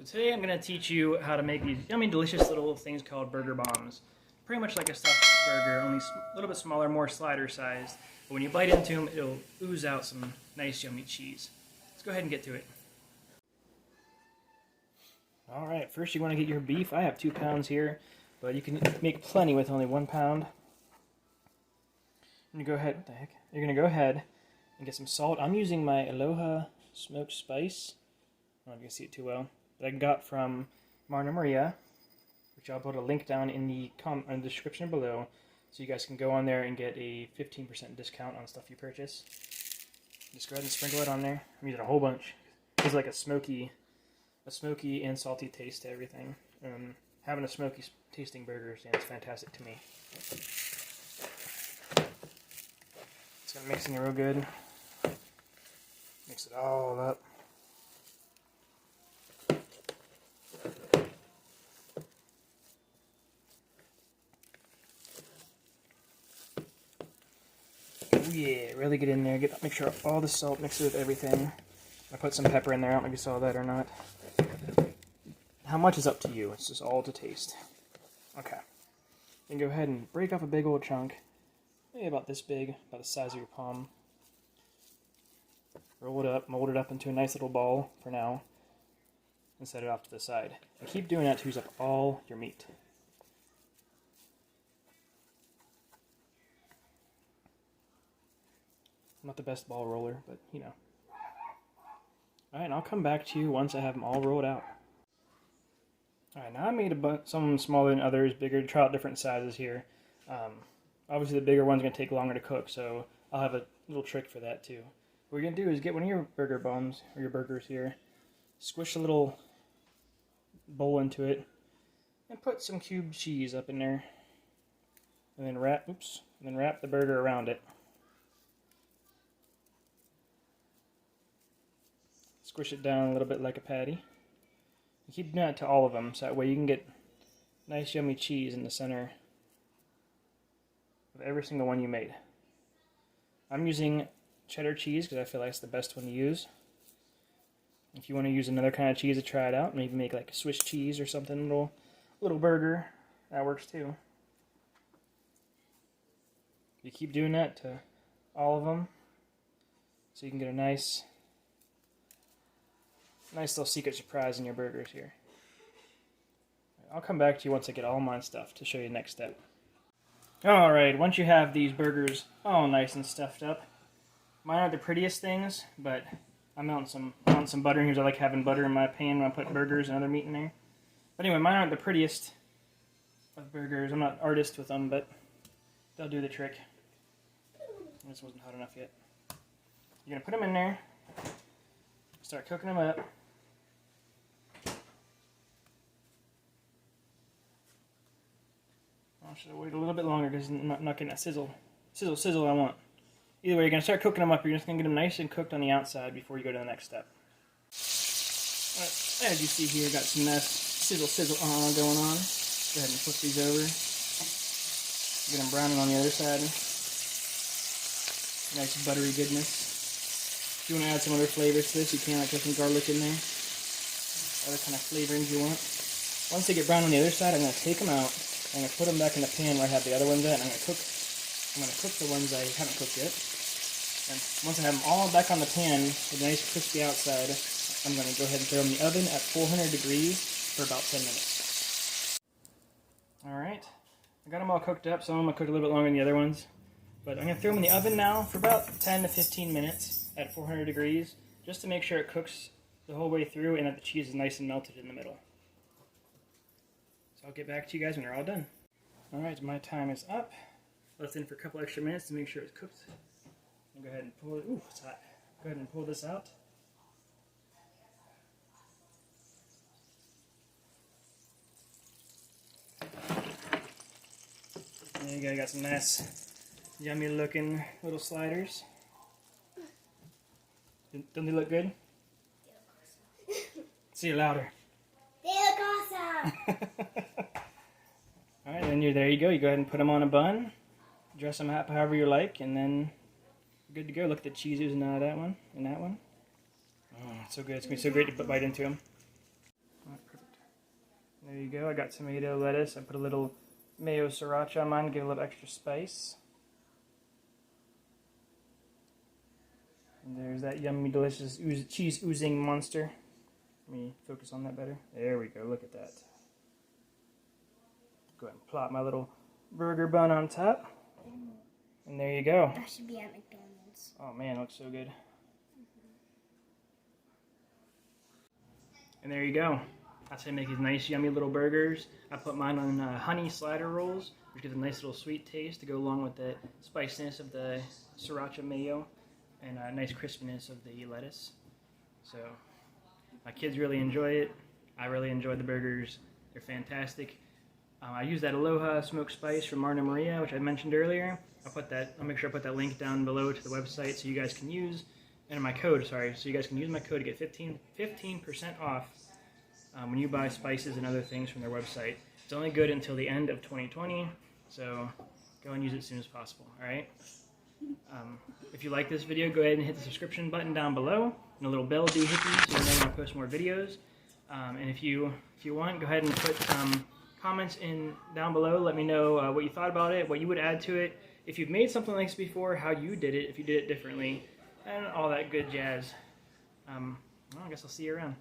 So today I'm going to teach you how to make these yummy, delicious little things called burger bombs. Pretty much like a stuffed burger, only a little bit smaller, more slider sized. But when you bite into them, it'll ooze out some nice, yummy cheese. Let's go ahead and get to it. Alright, first you want to get your beef. I have 2 pounds here, but you can make plenty with only 1 pound. You're going to go ahead and get some salt. I'm using my Aloha smoked spice. I don't know if you can see it too well. That I got from Marna Maria, which I'll put a link down in the description below, so you guys can go on there and get a 15% discount on stuff you purchase. Just go ahead and sprinkle it on there. I'm using a whole bunch. It's like a smoky and salty taste to everything. Having a smoky tasting burger is fantastic to me. It's gonna mix in real good. Mix it all up. Yeah, really get in there. Make sure all the salt mixes with everything. I put some pepper in there. I don't know if you saw that or not. How much is up to you. It's just all to taste. Okay. Then go ahead and break off a big old chunk. Maybe about this big, about the size of your palm. Roll it up, mold it up into a nice little ball for now, and set it off to the side. And keep doing that to use up all your meat. I'm not the best ball roller, but you know. Alright, and I'll come back to you once I have them all rolled out. Alright, now I made some smaller than others, bigger, to try out different sizes here. Obviously the bigger one's going to take longer to cook, so I'll have a little trick for that too. What you're going to do is get one of your burger buns, or your burgers here, squish a little bowl into it, and put some cubed cheese up in there, and then wrap the burger around it. Squish it down a little bit like a patty. And keep doing that to all of them, so that way you can get nice yummy cheese in the center of every single one you made. I'm using cheddar cheese because I feel like it's the best one to use. If you want to use another kind of cheese to try it out, maybe make like a Swiss cheese or something, little burger, that works too. You keep doing that to all of them, so you can get a nice little secret surprise in your burgers here. I'll come back to you once I get all mine stuffed to show you the next step. Alright, once you have these burgers all nice and stuffed up, mine aren't the prettiest things, but I'm mounting some butter in here because I like having butter in my pan when I put burgers and other meat in there. But anyway, mine aren't the prettiest of burgers. I'm not an artist with them, but they'll do the trick. This wasn't hot enough yet. You're going to put them in there, start cooking them up. I should have waited a little bit longer because I'm not getting that sizzle I want. Either way, you're going to start cooking them up. You're just going to get them nice and cooked on the outside before you go to the next step. As you see here, got some nice sizzle going on. Go ahead and flip these over. Get them browning on the other side. Nice buttery goodness. If you want to add some other flavors to this, you can, like put some garlic in there. Other kind of flavorings you want. Once they get brown on the other side, I'm going to take them out. I'm going to put them back in the pan where I have the other ones at, and I'm going to cook the ones I haven't cooked yet. And once I have them all back on the pan with a nice crispy outside, I'm going to go ahead and throw them in the oven at 400 degrees for about 10 minutes. Alright, I got them all cooked up. Some of them I cooked a little bit longer than the other ones. But I'm going to throw them in the oven now for about 10 to 15 minutes at 400 degrees, just to make sure it cooks the whole way through and that the cheese is nice and melted in the middle. So I'll get back to you guys when they're all done. Alright, my time is up. Left in for a couple extra minutes to make sure it's cooked. I'll go ahead and pull it. Ooh, it's hot. Go ahead and pull this out. There you go, got some nice, yummy looking little sliders. Don't they look good? See you louder. They look awesome! Alright, then there you go. You go ahead and put them on a bun. Dress them up however you like, and then you're good to go. Look at the cheese oozing out of that one and that one. Oh, so good. It's going to be so great to bite into them. There you go. I got tomato, lettuce. I put a little mayo sriracha on mine to give a little extra spice. And there's that yummy, delicious cheese oozing monster. Let me focus on that better. There we go. Look at that. Go ahead and plop my little burger bun on top. And there you go. That should be at McDonald's. Oh man, it looks so good. And there you go. That's how you make these nice, yummy little burgers. I put mine on honey slider rolls, which gives a nice little sweet taste to go along with the spiciness of the sriracha mayo and a nice crispiness of the lettuce. So my kids really enjoy it. I really enjoy the burgers. They're fantastic. I use that Aloha smoked spice from Marna Maria, which I mentioned earlier. I'll make sure I put that link down below to the website so you guys can use, and my code, sorry, so you guys can use my code to get 15% off when you buy spices and other things from their website. It's only good until the end of 2020, so go and use it as soon as possible, alright? If you like this video, go ahead and hit the subscription button down below, and a little bell do hit you so you know when I post more videos. And if you want, go ahead and put comments in down below. Let me know what you thought about it, what you would add to it, if you've made something like this before, how you did it, if you did it differently, and all that good jazz. Well, I guess I'll see you around.